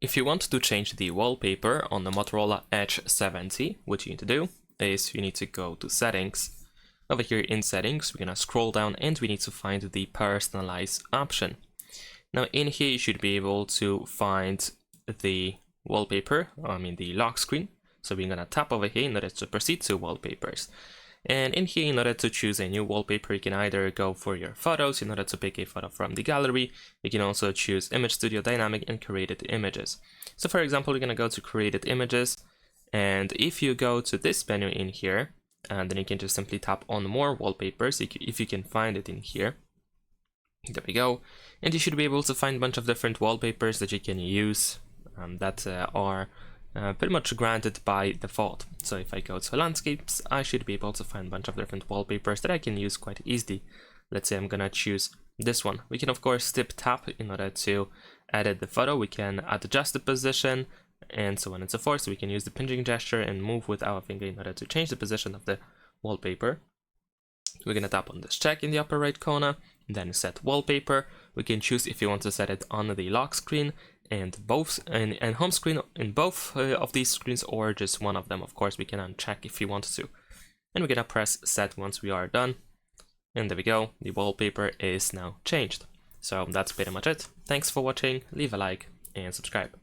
If you want to change the wallpaper on the Motorola Edge 70, what you need to do is you need to go to Settings. Over here in Settings, we're going to scroll down and we need to find the Personalize option. Now in here you should be able to find the wallpaper, the lock screen. So we're going to tap over here in order to proceed to wallpapers. And in here, in order to choose a new wallpaper, you can either go for your photos in order to pick a photo from the gallery. You can also choose Image Studio Dynamic and Created Images. So for example, we're going to go to Created Images. And if you go to this menu in here, and then you can just simply tap on More Wallpapers, if you can find it in here. There we go. And you should be able to find a bunch of different wallpapers that you can use that are pretty much granted by default. So if I go to landscapes, I should be able to find a bunch of different wallpapers that I can use quite easily. Let's say I'm gonna choose this one. We can of course tap in order to edit the photo. We can adjust the position and so on and so forth. So we can use the pinching gesture and move with our finger in order to change the position of the wallpaper. We're gonna tap on this check in the upper right corner, then set wallpaper. We can choose if you want to set it on the lock screen and home screen in both of these screens, or just one of them. Of course, we can uncheck if you want to. And we're gonna press set once we are done. And there we go, the wallpaper is now changed. So that's pretty much it. Thanks for watching, leave a like and subscribe.